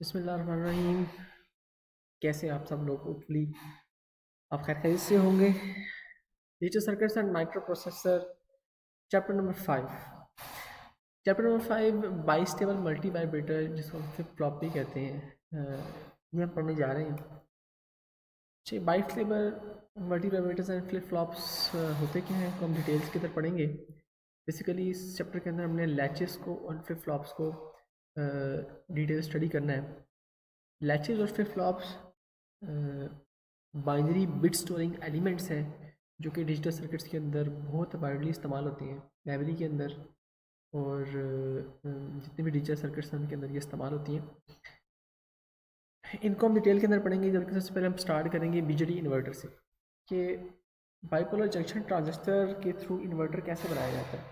बिस्मिल्लाहिर्रहमानिर्रहीम। कैसे आप सब लोग? होपफुली आप खैर खैरियत से होंगे। Digital circuits and micro processor, chapter number 5। Chapter number 5 bistable multivibrator, जिसको हम फ्लिप फ्लॉप भी कहते हैं, ये हम पढ़ने जा रहे हैं। अच्छा, bistable multi vibrators and flip flops होते क्या हैं, तो हम डिटेल्स की तरफ पढ़ेंगे। बेसिकली इस चैप्टर के अंदर हमने लैचेस को और फ्लिप फ्लॉप्स को डिटेल स्टडी करना है। लैचेस और flip flops binary bit storing elements हैं, जो कि डिजिटल सर्किट्स के अंदर बहुत वाइडली इस्तेमाल होती हैं, मेमोरी के अंदर और जितने भी डिजिटल सर्किट्स हैं उनके अंदर ये इस्तेमाल होती हैं। इनको हम डिटेल के अंदर पढ़ेंगे। जबकि सबसे पहले हम स्टार्ट करेंगे बीजेटी इन्वर्टर से, कि बाइपोलर जंक्शन ट्रांजिस्टर के थ्रू इन्वर्टर कैसे बनाया जाता है।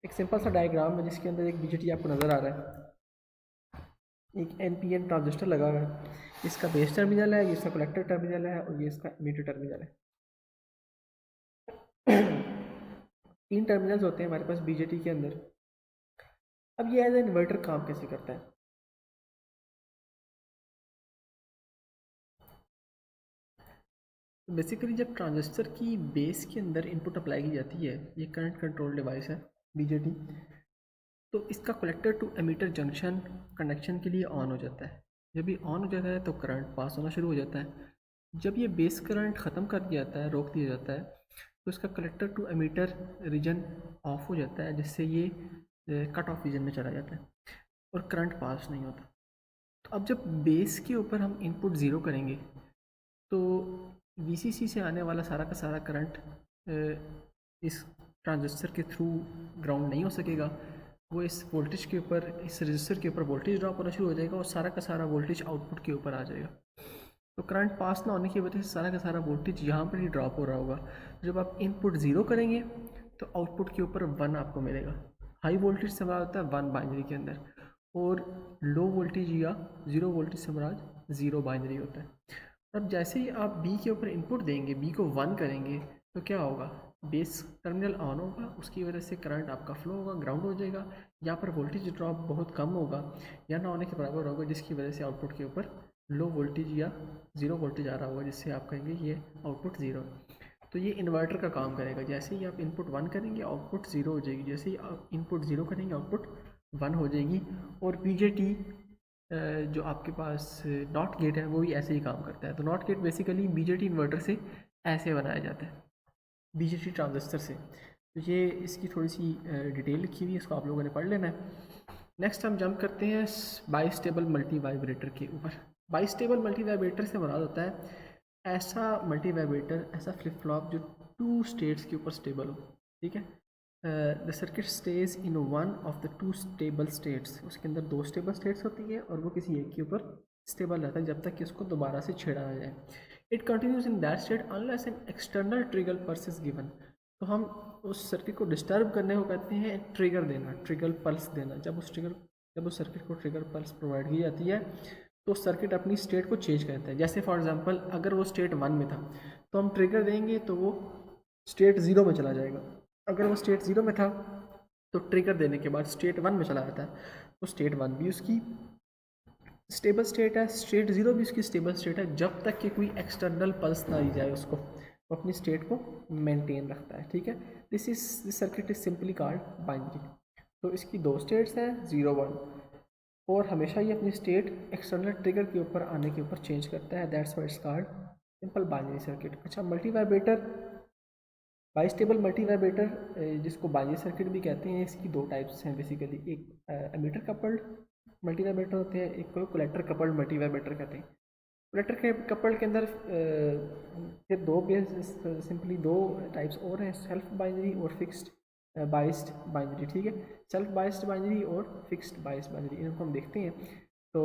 एक सिंपल सा डायग्राम है जिसके अंदर एक बीजेटी आपको नज़र आ रहा है। एक NPN ट्रांजिस्टर लगा हुआ है, इसका बेस टर्मिनल है, ये इसका कलेक्टर टर्मिनल है और ये इसका एमिटर टर्मिनल है। तीन टर्मिनल्स होते हैं हमारे पास बीजेटी के अंदर। अब ये एज ए इन्वर्टर काम कैसे करता है? तो बेसिकली जब ट्रांजिस्टर की बेस के अंदर इनपुट अप्लाई की जाती है, ये करंट कंट्रोल डिवाइस है बीजेटी, तो इसका collector to emitter junction connection के लिए ऑन हो जाता है। जब ये ऑन हो जाता है तो करंट पास होना शुरू हो जाता है। जब ये बेस करंट ख़त्म कर दिया जाता है, रोक दिया जाता है, तो इसका collector to emitter region off हो जाता है, जिससे ये कट ऑफ रीजन में चला जाता है और करंट पास नहीं होता। तो अब जब बेस के ऊपर हम इनपुट ज़ीरो करेंगे, तो VCC से आने वाला सारा का सारा करंट इस ट्रांजिस्टर के थ्रू ग्राउंड नहीं हो सकेगा। वो इस वोल्टेज के ऊपर, इस रजिस्टर के ऊपर वोल्टेज ड्रॉप होना शुरू हो जाएगा और सारा का सारा वोल्टेज आउटपुट के ऊपर आ जाएगा। तो करंट पास ना होने की वजह से सारा का सारा वोल्टेज यहाँ पर ही ड्रॉप हो रहा होगा। जब आप इनपुट ज़ीरो करेंगे तो आउटपुट के ऊपर 1 आपको मिलेगा। हाई वोल्टेज से हमारा होता है 1 बाइनरी के अंदर, और लो वोल्टेज या ज़ीरो वोल्टेज से हमारा 0 बाइनरी होता है। अब जैसे ही आप बी के ऊपर इनपुट देंगे, बी को 1 करेंगे, तो क्या होगा? बेस टर्मिनल ऑन होगा, उसकी वजह से करंट आपका फ्लो होगा, ग्राउंड हो जाएगा। यहाँ पर वोल्टेज ड्रॉप बहुत कम होगा या ना होने के बराबर होगा, जिसकी वजह से आउटपुट के ऊपर लो वोल्टेज या ज़ीरो वोल्टेज आ रहा होगा, जिससे आप कहेंगे ये आउटपुट ज़ीरो। तो ये इन्वर्टर का काम करेगा। जैसे ही आप इनपुट 1 करेंगे, आउटपुट ज़ीरो हो जाएगी। जैसे ही आप इनपुट ज़ीरो करेंगे, आउटपुट 1 हो जाएगी। और BJT जो आपके पास नॉट गेट है, वो भी ऐसे ही काम करता है। तो not gate basically BJT inverter से ऐसे बनाया जाता है, बीजेटी ट्रांजिस्टर से। तो ये इसकी थोड़ी सी डिटेल लिखी हुई है, इसको आप लोगों ने पढ़ लेना है। नेक्स्ट हम जंप करते हैं बाइस्टेबल मल्टी वाइब्रेटर के ऊपर। बाइस्टेबल मल्टी वाइब्रेटर से मुराद होता है ऐसा मल्टी वाइब्रेटर, ऐसा फ्लिप फ्लॉप जो 2 स्टेट्स के ऊपर स्टेबल हो। ठीक है, the circuit stage in one of the 2 stable states. उसके अंदर 2 स्टेबल स्टेट्स होती हैं और वो किसी एक के ऊपर स्टेबल रहता है जब तक कि उसको दोबारा से छेड़ा ना जाए। It continues in that state unless an external trigger pulse is given. तो हम उस सर्किट को डिस्टर्ब करने को कहते हैं ट्रिगर देना, ट्रिगर पल्स देना। जब उस सर्किट को ट्रिगर पल्स प्रोवाइड की जाती है, तो सर्किट अपनी स्टेट को चेंज करता है। जैसे फॉर एग्जांपल, अगर वो स्टेट 1 में था तो हम ट्रिगर देंगे तो वो स्टेट 0 में चला जाएगा। अगर वो स्टेट 0 में था तो ट्रिगर देने के बाद स्टेट 1 में चला जाता है, तो स्टेट 1 भी उसकी स्टेबल स्टेट है, स्टेट 0 भी उसकी स्टेबल स्टेट है, जब तक कि कोई एक्सटर्नल पल्स ना दी जाए उसको। वो अपनी स्टेट को मेंटेन रखता है। ठीक है, this circuit is simply called binary. तो इसकी 2 स्टेट्स हैं, 0 1, और हमेशा ये अपनी स्टेट एक्सटर्नल ट्रिगर के ऊपर आने के ऊपर चेंज करता है। That's why it's called simple binary circuit. अच्छा, multivibrator, bistable multivibrator, जिसको बाइनरी सर्किट भी कहते हैं, इसकी 2 टाइप्स हैं बेसिकली। एक एमीटर कपल्ड मल्टी वाइब्रेटर होते हैं, एक को कलेक्टर कपल्ड मल्टी वाइब्रेटर कहते हैं। कलेक्टर के कपल्ड के अंदर फिर सिंपली 2 टाइप्स और हैं, सेल्फ बाइनरी और फिक्स्ड बाइस्ड बाइनरी। ठीक है, सेल्फ बाइस्ड बाइनरी और फिक्स्ड बाइस्ड बाइनरी, इनको हम देखते हैं। तो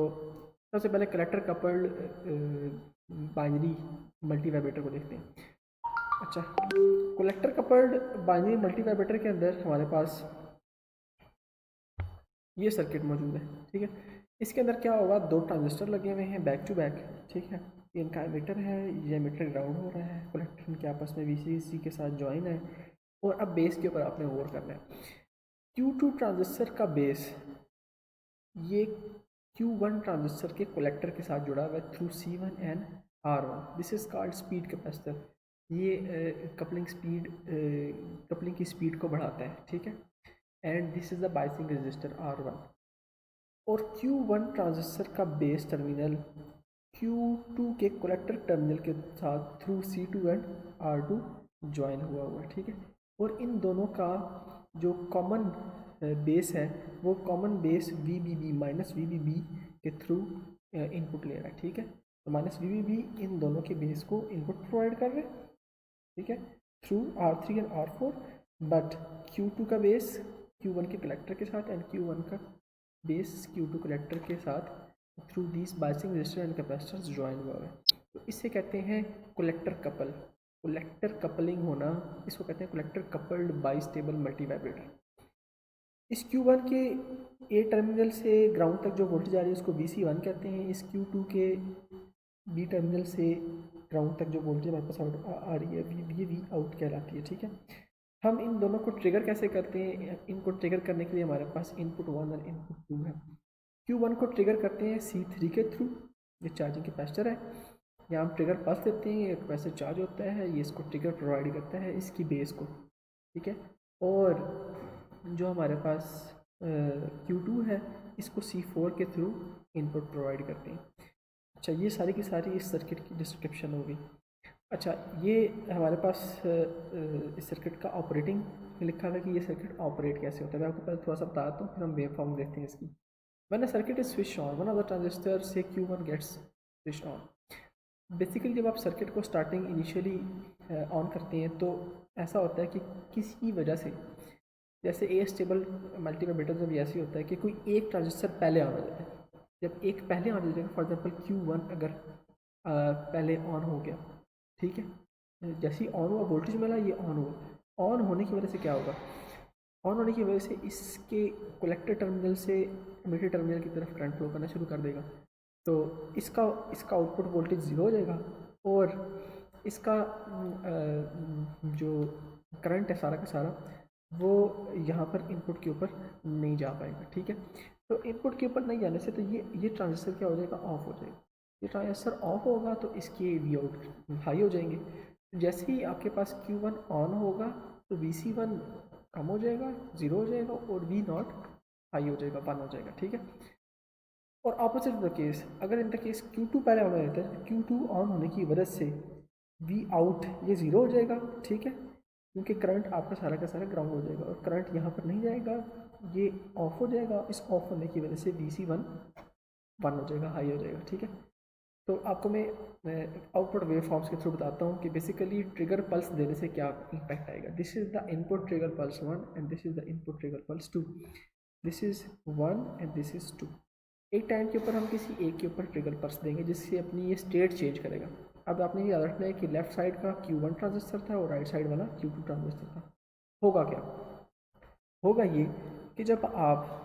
सबसे पहले collector coupled binary multi vibrator को देखते हैं। अच्छा, collector coupled binary multi vibrator के अंदर हमारे पास ये सर्किट मौजूद है। ठीक है, इसके अंदर क्या होगा, 2 ट्रांजिस्टर लगे हुए हैं बैक टू बैक। ठीक है, इनका एमीटर है, ये एमीटर ग्राउंड हो रहा है, कलेक्टर इनके आपस में VCC के साथ ज्वाइन है, और अब बेस के ऊपर आपने ओवर करना है। Q2 ट्रांजिस्टर का बेस, ये Q1 ट्रांजिस्टर के कलेक्टर के साथ जुड़ा हुआ है through C1 and R1। This is called speed capacitor. ये कपलिंग की स्पीड को बढ़ाता है, ठीक है। And this is the biasing resistor R1। और Q1 ट्रांजिस्टर का बेस टर्मिनल Q2 के कलेक्टर टर्मिनल के साथ through C2 and R2 join हुआ है, ठीक है। और इन दोनों का जो कॉमन बेस है वो common base VBB minus VBB के थ्रू इनपुट ले रहा है, ठीक है। तो माइनस VBB इन दोनों के बेस को इनपुट प्रोवाइड कर रहे हैं, ठीक है, through R3 and R4। But Q2 का बेस Q1 के कलेक्टर के साथ एंड Q1 का बेस Q2 कलेक्टर के साथ through this biasing resistor and capacitors join हुआ है। तो इससे कहते हैं कलेक्टर कपल। कलेक्टर कपलिंग होना, इसको कहते हैं कलेक्टर कपल्ड बाइस्टेबल मल्टीवाइब्रेटर। इस Q1 के A टर्मिनल से ग्राउंड तक जो वोल्टेज आ रही है उसको VC1 कहते हैं। इस Q2 के B टर्मिनल से ग्राउंड तक जो वोल्टेज हमारे पास आ रही है ये V आउट कहलाती है, ठीक है। हम इन दोनों को ट्रिगर कैसे करते हैं? इनको ट्रिगर करने के लिए हमारे पास इनपुट 1 और इनपुट 2 है। Q1 को ट्रिगर करते हैं C3 के थ्रू, ये चार्जिंग कैपेसिटर है। यहाँ हम ट्रिगर पल्स देते हैं, ये कैपेसिटर चार्ज होता है, ये इसको ट्रिगर प्रोवाइड करता है इसकी बेस को, ठीक है। और जो हमारे पास Q2 है इसको C4 के थ्रू इनपुट प्रोवाइड करते हैं। अच्छा, ये सारी की सारी इस सर्किट की डिस्क्रिप्शन होगी। अच्छा, ये हमारे पास इस सर्किट का ऑपरेटिंग लिखा हुआ है कि ये सर्किट ऑपरेट कैसे होता है। मैं आपको पहले थोड़ा सा बताता हूँ, फिर हम वेव फॉर्म देखते हैं इसकी। When a circuit is switched on, one of the transistors say Q1 gets switched on. Basically जब आप सर्किट को स्टार्टिंग इनिशियली ऑन करते हैं तो ऐसा होता है कि किसी वजह से, जैसे ए स्टेबल मल्टीवाइब्रेटर में भी ऐसे होता है कि कोई एक ट्रांजिस्टर पहले ऑन हो जाता है। जब एक पहले ऑन हो जाएगा, फॉर एग्जांपल Q1 अगर पहले ऑन हो गया, ठीक है, जैसे ही ऑन हुआ वोल्टेज मिला, ये ऑन हुआ। ऑन होने की वजह से क्या होगा? ऑन होने की वजह से इसके कलेक्टर टर्मिनल से एमिटर टर्मिनल की तरफ करंट फ्लो करना शुरू कर देगा। तो इसका आउटपुट वोल्टेज ज़ीरो हो जाएगा और इसका जो करंट है सारा का सारा वो यहाँ पर इनपुट के ऊपर नहीं जा पाएगा, ठीक है। तो इनपुट के ऊपर नहीं जाने से तो ये ट्रांजिस्टर क्या हो जाएगा? ऑफ हो जाएगा। ये ट्रांजिस्टर ऑफ होगा तो इसके वी आउट हाई हो जाएंगे। जैसे ही आपके पास Q1 ऑन होगा तो VC1 कम हो जाएगा, ज़ीरो हो जाएगा, और V0 हाई हो जाएगा, 1 हो जाएगा, ठीक है। और ऑपोजिट द केस, अगर इन द केस Q2 पहले ऑन रहता है, Q2 ऑन होने की वजह से V आउट ये ज़ीरो हो जाएगा, ठीक है, क्योंकि करंट आपका सारा का सारा ग्राउंड हो जाएगा और करंट यहाँ पर नहीं जाएगा, ये ऑफ हो जाएगा। इस ऑफ होने की वजह से VC1 1 हो जाएगा, हाई हो जाएगा, ठीक है। तो आपको मैं आउटपुट वेव फॉर्म्स के थ्रू बताता हूँ कि बेसिकली ट्रिगर पल्स देने से क्या इम्पैक्ट आएगा। This is the input trigger pulse 1 and this is the input trigger pulse 2। This is 1 and this is 2। एक टाइम के ऊपर हम किसी एक के ऊपर ट्रिगर पल्स देंगे जिससे अपनी ये स्टेट चेंज करेगा। अब आपने ये याद रखना है कि लेफ्ट साइड का Q1 ट्रांजिस्टर था और राइट साइड वाला Q2 ट्रांजिस्टर था। होगा क्या? होगा ये कि जब आप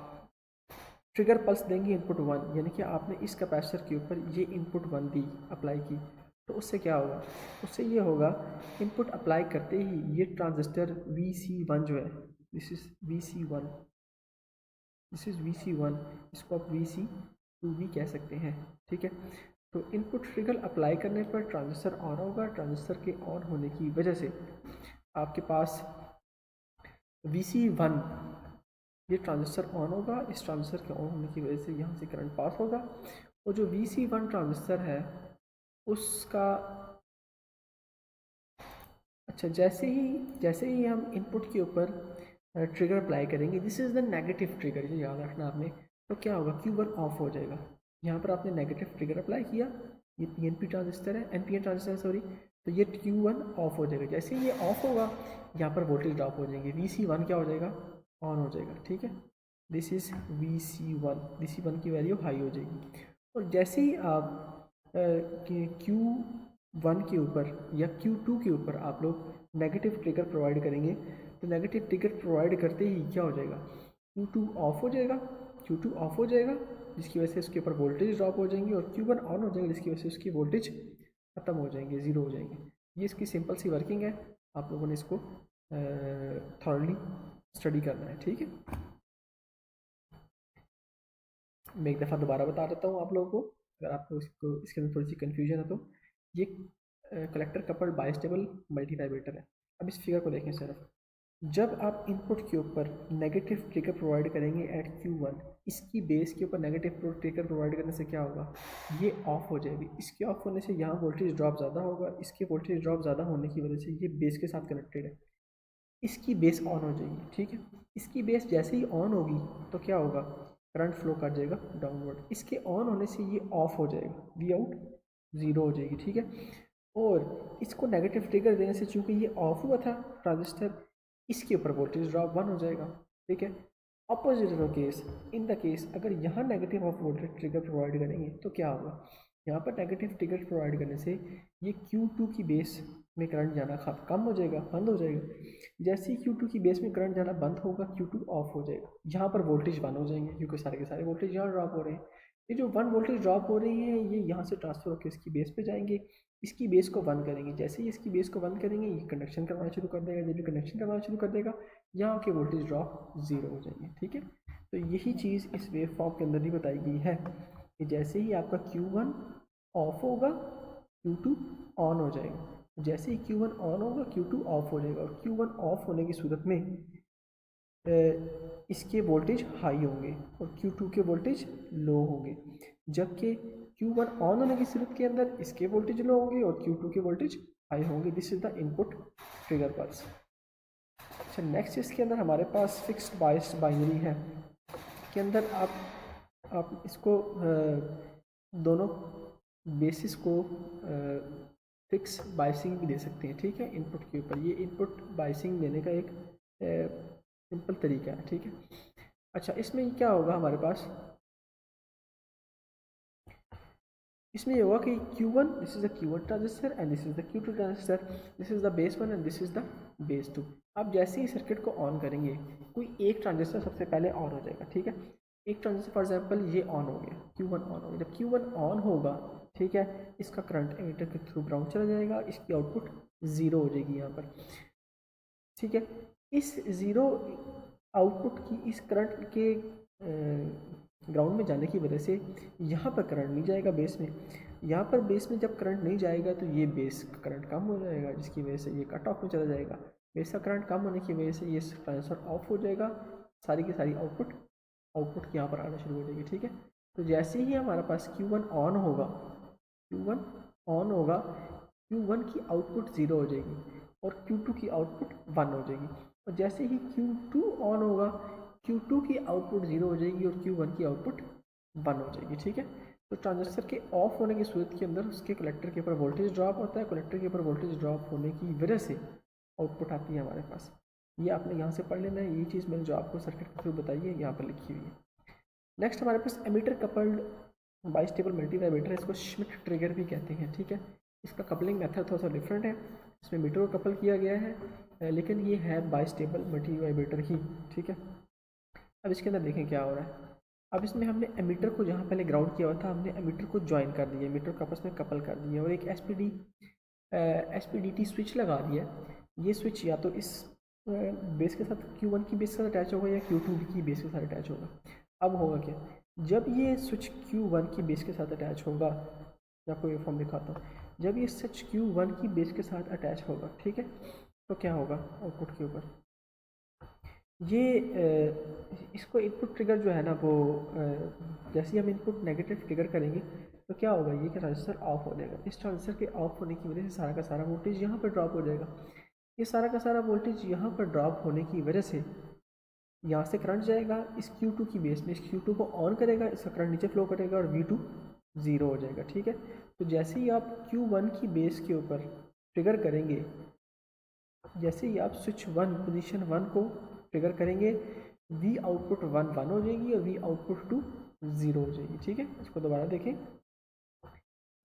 ट्रिगर पल्स देंगे इनपुट 1, यानी कि आपने इस कैपेसिटर के ऊपर ये इनपुट 1 दी, अप्लाई की, तो उससे क्या होगा? उससे ये होगा, इनपुट अप्लाई करते ही ये ट्रांजिस्टर VC1 जो है, this is VC1, this is VC1, इसको आप VC2 भी कह सकते हैं, ठीक है। तो इनपुट ट्रिगर अप्लाई करने पर ट्रांजिस्टर ऑन होगा। ट्रांजिस्टर के ऑन होने की वजह से आपके पास VC1, ये ट्रांजिस्टर ऑन होगा। इस ट्रांजिस्टर के ऑन होने की वजह से यहाँ से करंट पास होगा और जो VC1 ट्रांजिस्टर है उसका, अच्छा, जैसे ही हम इनपुट के ऊपर ट्रिगर अप्लाई करेंगे, this is the negative trigger, ये याद रखना आपने। तो क्या होगा? Q1 ऑफ हो जाएगा। यहाँ पर आपने नेगेटिव ट्रिगर अप्लाई किया, ये PNP ट्रांजिस्टर है, NPN ट्रांजिस्टर सॉरी, तो ये Q1 ऑफ हो जाएगा। जैसे ही ये ऑफ होगा यहाँ पर वोल्टेज ड्रॉप हो जाएंगे, VC1 क्या हो जाएगा? ऑन हो जाएगा, ठीक है। दिस इज़ VC1 की वैल्यू हाई हो जाएगी। और जैसे ही आप Q1 के ऊपर या Q2 के ऊपर आप लोग नेगेटिव ट्रिगर प्रोवाइड करेंगे, तो नेगेटिव ट्रिगर प्रोवाइड करते ही क्या हो जाएगा? Q2 ऑफ हो जाएगा, Q2 ऑफ हो जाएगा जिसकी वजह से उसके ऊपर वोल्टेज ड्रॉप हो जाएंगे, और Q1 ऑन हो जाएगा जिसकी वजह से उसकी वोल्टेज ख़त्म हो जाएंगे, ज़ीरो हो जाएंगे। ये इसकी सिंपल सी वर्किंग है, आप लोगों ने इसको थॉरली स्टडी करना है, ठीक है। मैं एक दफ़ा दोबारा बता देता हूँ आप लोगों को, अगर आपको इसके अंदर थोड़ी सी कन्फ्यूजन है तो। ये कलेक्टर कपल्ड बाइस्टेबल मल्टीवाइब्रेटर है। अब इस फिगर को देखें सिर्फ, जब आप इनपुट के ऊपर नेगेटिव ट्रिगर प्रोवाइड करेंगे एट Q1, इसकी बेस के ऊपर नेगेटिव ट्रिगर प्रोवाइड करने से क्या होगा, ये ऑफ हो जाएगी। इसके ऑफ होने से यहाँ वोल्टेज ड्रॉप ज़्यादा होगा, इसके वोल्टेज ड्रॉप ज़्यादा होने की वजह से ये बेस के साथ कनेक्टेड है, इसकी बेस ऑन हो जाएगी। ठीक है, इसकी बेस जैसे ही ऑन होगी तो क्या होगा, करंट फ्लो कर जाएगा डाउनवर्ड। इसके ऑन होने से ये ऑफ हो जाएगा, वी आउट ज़ीरो हो जाएगी। ठीक है, और इसको नेगेटिव ट्रिगर देने से चूंकि ये ऑफ हुआ था ट्रांजिस्टर, इसके ऊपर वोल्टेज ड्रॉप 1 हो जाएगा। ठीक है, opposite case, in the case अगर यहाँ negative of voltage trigger provide करेंगे तो क्या होगा, यहाँ पर नेगेटिव ट्रिगर प्रोवाइड करने से ये Q2 की बेस में करंट जाना कम हो जाएगा, बंद हो जाएगा। जैसे ही Q2 की बेस में करंट जाना बंद होगा, Q2 ऑफ हो जाएगा, यहाँ पर वोल्टेज 1 हो जाएंगे क्योंकि सारे के सारे वोल्टेज यहाँ ड्रॉप हो रहे हैं। ये जो 1 वोल्टेज ड्रॉप हो रही है ये यहाँ से ट्रांसफर होकर इसकी बेस पे जाएंगे, इसकी बेस को 1 करेंगे। जैसे ही इसकी बेस को 1 करेंगे ये कंडक्शन करवाना शुरू कर देगा, जब भी कंडक्शन करवाना शुरू कर देगा यहाँ के वोल्टेज ड्रॉप 0 हो जाएंगे। ठीक है, तो यही चीज़ इस वेव फॉर्म के अंदर भी बताई गई है कि जैसे ही आपका Q1 ऑफ होगा Q2 ऑन हो जाएगा, जैसे ही Q1 ऑन होगा Q2 ऑफ हो जाएगा, और Q1 ऑफ होने की सूरत में इसके वोल्टेज हाई होंगे और Q2 के वोल्टेज लो होंगे, जबकि Q1 ऑन होने की सूरत के अंदर इसके वोल्टेज लो होंगे और Q2 के वोल्टेज हाई होंगे। This is the input trigger pulse. अच्छा, नेक्स्ट इसके अंदर हमारे पास फिक्स्ड बायस्ड बाइनरी है, के अंदर आप इसको दोनों बेसिस को फिक्स बायसिंग भी दे सकते हैं। ठीक है, इनपुट के ऊपर ये इनपुट बायसिंग देने का एक सिंपल तरीका है। ठीक है, अच्छा इसमें क्या होगा हमारे पास, इसमें ये होगा कि Q1 this is the Q1 transistor and this is the Q2 transistor, this is the base 1 and this is the base 2। आप जैसे ही सर्किट को ऑन करेंगे कोई एक ट्रांजिस्टर सबसे पहले ऑन हो जाएगा। ठीक है, एक ट्रांजिस्टर फॉर एग्जांपल ये ऑन हो गया, Q1 ऑन हो गया। जब Q1 ऑन होगा, ठीक है, इसका करंट एमीटर के थ्रू ग्राउंड चला जाएगा, इसकी आउटपुट 0 हो जाएगी यहाँ पर। ठीक है, इस 0 आउटपुट की इस करंट के ग्राउंड में जाने की वजह से यहाँ पर करंट नहीं जाएगा बेस में, यहाँ पर बेस में जब करंट नहीं जाएगा तो ये बेस का करंट कम हो जाएगा, जिसकी वजह से ये कट ऑफ में चला जाएगा। बेस का करंट कम होने की वजह से ये ट्रांजिस्टर ऑफ हो जाएगा, सारी की सारी आउटपुट यहाँ पर आना शुरू हो जाएगी। ठीक है, तो जैसे ही हमारे पास Q1 ऑन होगा, Q1 ऑन होगा, Q1 की आउटपुट 0 हो जाएगी और Q2 की आउटपुट 1 हो जाएगी, और जैसे ही Q2 ऑन होगा Q2 की आउटपुट 0 हो जाएगी और Q1 की आउटपुट 1 हो जाएगी। ठीक है, तो ट्रांजिस्टर के ऑफ होने की सूरत के अंदर उसके कलेक्टर के ऊपर वोल्टेज ड्रॉप होता है, कलेक्टर के ऊपर वोल्टेज ड्रॉप होने की वजह से आउटपुट आती है हमारे पास। ये आपने यहाँ से पढ़ लेना है, ये चीज़ मैंने जो आपको सर्किट के थ्रू बताई है यहाँ पर लिखी हुई है। नेक्स्ट हमारे पास एमीटर कपल्ड बाइस्टेबल मल्टीवाइब्रेटर है, इसको श्मिट ट्रिगर भी कहते हैं। ठीक है, इसका कपलिंग मेथड थोड़ा सा डिफरेंट है, इसमें मीटर को कपल किया गया है, लेकिन ये है बाइस्टेबल मल्टीवाइब्रेटर ही। ठीक है, अब इसके अंदर देखें क्या हो रहा है। अब इसमें हमने एमीटर को जहाँ पहले ग्राउंड किया हुआ था, हमने एमीटर को ज्वाइन कर दिया, एमीटर को आपस में कपल कर दिया और एक SPDT स्विच लगा दिया। ये स्विच या तो इस बेस के साथ Q1 की बेस के साथ अटैच होगा या Q2 की बेस के साथ अटैच होगा। अब होगा क्या, जब ये स्विच Q1 की बेस के साथ अटैच होगा, मैं आपको ये फॉर्म दिखाता हूँ, जब ये स्विच Q1 की बेस के साथ अटैच होगा, ठीक है, तो क्या होगा आउटपुट के ऊपर, ये इसको इनपुट ट्रिगर जो है ना वो जैसे ही हम इनपुट नेगेटिव ट्रिगर करेंगे तो क्या होगा, ये कि ट्रांजिस्टर ऑफ हो जाएगा। इस ट्रांजिस्टर के ऑफ होने की वजह से सारा का सारा वोल्टेज यहाँ पर ड्रॉप हो जाएगा। ये सारा का सारा वोल्टेज यहाँ पर ड्रॉप होने की वजह से यहाँ से करंट जाएगा इस Q2 की बेस में, इस Q2 को ऑन करेगा, इसका करंट नीचे फ्लो करेगा और V2 0 हो जाएगा। ठीक है, तो जैसे ही आप Q1 की बेस के ऊपर ट्रिगर करेंगे, जैसे ही आप स्विच 1 पोजीशन 1 को ट्रिगर करेंगे, V आउटपुट 1 1 हो जाएगी और V आउटपुट 2 0 हो जाएगी। ठीक है, इसको दोबारा देखें,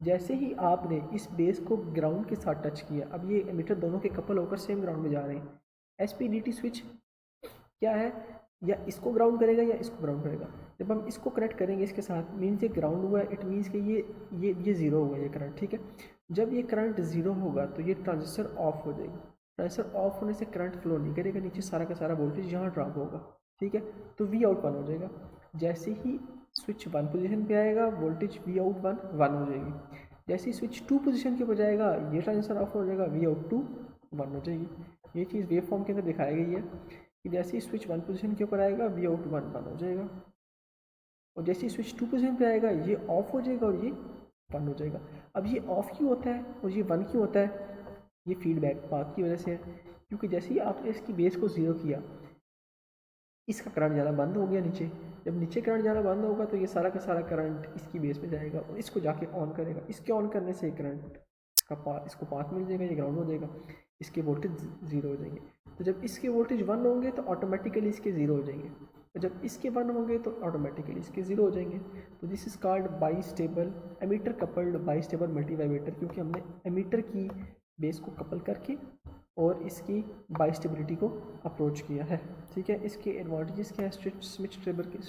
जैसे ही आपने इस बेस को ग्राउंड के साथ टच किया, अब ये एमीटर दोनों के कपल होकर सेम ग्राउंड में जा रहे हैं। SPDT स्विच क्या है, या इसको ग्राउंड करेगा या इसको ग्राउंड करेगा। जब हम इसको कनेक्ट करेंगे इसके साथ, मीन्स ये ग्राउंड हुआ है, इट मीन्स कि ये ज़ीरो हुआ ये करंट। ठीक है, जब ये करंट ज़ीरो होगा तो ये ट्रांजिस्टर ऑफ हो जाएगी। ट्रांजिस्टर ऑफ होने से करंट फ्लो नहीं करेगा, नीचे सारा का सारा वोल्टेज यहाँ ड्रॉप होगा। ठीक है, तो V आउट 1 हो जाएगा। जैसे ही स्विच 1 पोजीशन पे आएगा, वोल्टेज वी आउट 1 हो जाएगी। जैसे ही स्विच 2 पोजीशन के ऊपर जाएगा, ये ट्रांजिस्टर ऑफ हो जाएगा, वी आउट 1 हो जाएगी। ये चीज़ वेव फॉर्म के अंदर दिखाई गई है कि जैसे ही स्विच 1 पोजीशन के ऊपर आएगा, वी आउट 1 हो जाएगा, और जैसे ही स्विच 2 पोजीशन पे आएगा, ये ऑफ हो जाएगा और ये 1 हो जाएगा। अब ये ऑफ क्यों होता है और ये 1 क्यों होता है? ये फीडबैक पाथ की वजह से है, क्योंकि जैसे ही आपने इसकी बेस को ज़ीरो किया, इसका करंट जाना बंद हो गया नीचे। जब नीचे करंट जाना बंद होगा तो ये सारा का सारा करंट इसकी बेस में जाएगा और इसको जाके ऑन करेगा। इसके ऑन करने से करंट का इसको पाथ मिल जाएगा, ये ग्राउंड हो जाएगा, इसके वोल्टेज ज़ीरो हो जाएंगे। तो जब इसके वोल्टेज 1 होंगे तो ऑटोमेटिकली इसके ज़ीरो हो जाएंगे, और जब इसके 1 होंगे तो ऑटोमेटिकली इसके ज़ीरो हो जाएंगे। तो this is called bistable emitter coupled bistable multivibrator, क्योंकि हमने एमीटर की बेस को कपल करके और इसकी बाई स्टेबिलिटी को अप्रोच किया है। ठीक है, इसके एडवांटेजेस क्या है स्मिथ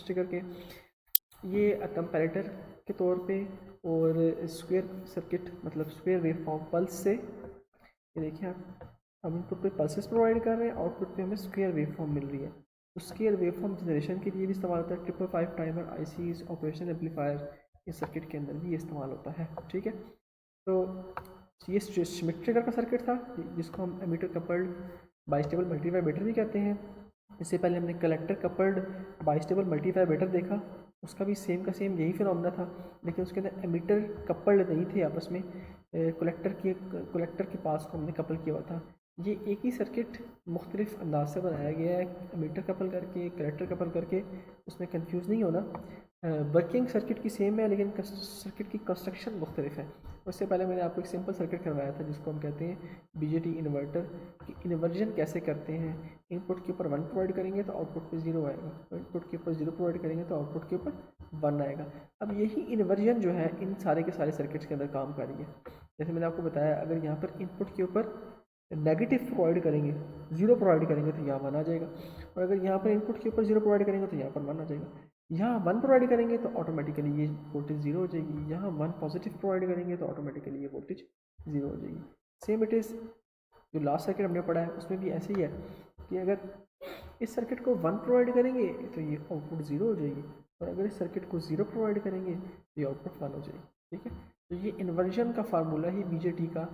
ट्रिगर के? ये कंपैरेटर के तौर पे और स्क्वायर सर्किट मतलब स्क्वायर वेव फॉर्म पल्स से, ये देखिए आप, हम इनपुट पे पल्सेस प्रोवाइड कर रहे हैं, आउटपुट पे हमें स्क्वायर वेव फॉर्म मिल रही है। तो स्क्वायर वेव फॉर्म जनरेशन के लिए भी इस्तेमाल होता है। 555 टाइमर आईसीज ऑपरेशन एम्पलीफायर इस सर्किट के अंदर भी इस्तेमाल होता है। ठीक है, तो ये स्मिथ ट्रिगर का सर्किट था जिसको हम एमीटर कपल्ड बाइस्टेबल मल्टीवाइब्रेटर भी कहते हैं। इससे पहले हमने कलेक्टर कपल्ड बाइस्टेबल मल्टीवाइब्रेटर देखा, उसका भी सेम का सेम यही फिनोमेना था, लेकिन उसके अंदर एमीटर कपल्ड नहीं थे आपस में, कलेक्टर के पास को हमने कपल किया हुआ था। ये एक ही सर्किट मुख्तलिफ अंदाज से बनाया गया है, एमीटर कपल करके कलेक्टर कपल करके, उसमें कंफ्यूज नहीं होना। वर्किंग सर्किट की सेम है लेकिन सर्किट की कंस्ट्रक्शन मुख्तलिफ है। उससे पहले मैंने आपको एक सिंपल सर्किट करवाया था जिसको हम कहते हैं बीजेटी इन्वर्टर कि इन्वर्जन कैसे करते हैं। इनपुट के ऊपर 1 प्रोवाइड करेंगे तो आउटपुट पे 0 आएगा, इनपुट के ऊपर 0 प्रोवाइड करेंगे तो आउटपुट के ऊपर 1 आएगा। अब यही इन्वर्जन जो है इन सारे के सारे सर्किट्स के अंदर काम कर रही है। जैसे मैंने आपको बताया, अगर यहाँ पर इनपुट के ऊपर नेगेटिव प्रोवाइड करेंगे, 0 प्रोवाइड करेंगे तो यहाँ 1 आ जाएगा, और अगर यहाँ पर इनपुट के ऊपर 0 प्रोवाइड करेंगे तो यहाँ पर 1 आ जाएगा। यहाँ 1 प्रोवाइड करेंगे तो ऑटोमेटिकली ये वोल्टेज 0 हो जाएगी, यहाँ 1 पॉजिटिव प्रोवाइड करेंगे तो ऑटोमेटिकली ये वोल्टेज 0 हो जाएगी। सेम इट इज़ जो लास्ट सर्किट हमने पढ़ा है उसमें भी ऐसे ही है कि अगर इस सर्किट को 1 प्रोवाइड करेंगे तो ये आउटपुट 0 हो जाएगी, और अगर इस सर्किट को 0 प्रोवाइड करेंगे तो ये आउटपुट 1 हो जाएगी। ठीक है, तो ये इन्वर्जन का फार्मूला ही बीजेटी का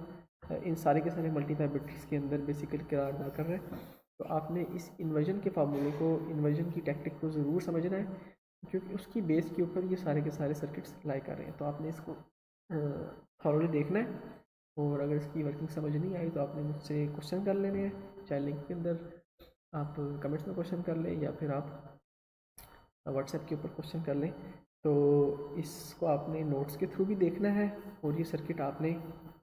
इन सारे के सारे मल्टीवाइब्रेटर्स के अंदर बेसिकली किरदार अदा कर रहे हैं। तो आपने इस इन्वर्जन के फार्मूले को, इन्वर्जन की टैक्टिक को ज़रूर समझना है, क्योंकि उसकी बेस के ऊपर ये सारे के सारे सर्किट्स लाई कर रहे हैं। तो आपने इसको थॉरोली देखना है, और अगर इसकी वर्किंग समझ नहीं आई तो आपने मुझसे क्वेश्चन कर लेने हैं, चाहे लिंक के अंदर आप कमेंट्स में क्वेश्चन कर लें या फिर आप व्हाट्सएप के ऊपर क्वेश्चन कर लें। तो इसको आपने नोट्स के थ्रू भी देखना है, और ये सर्किट आपने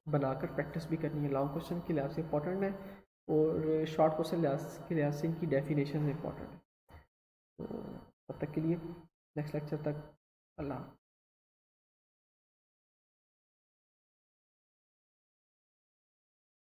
बनाकर प्रैक्टिस भी करनी है। लॉन्ग क्वेश्चन के लिहाज से इंपॉर्टेंट है और शॉर्ट क्वेश्चन के लिहाज से इनकी डेफिनेशन इंपॉर्टेंट है। तो तब तक के लिए नेक्स्ट लेक्चर तक अल्लाह।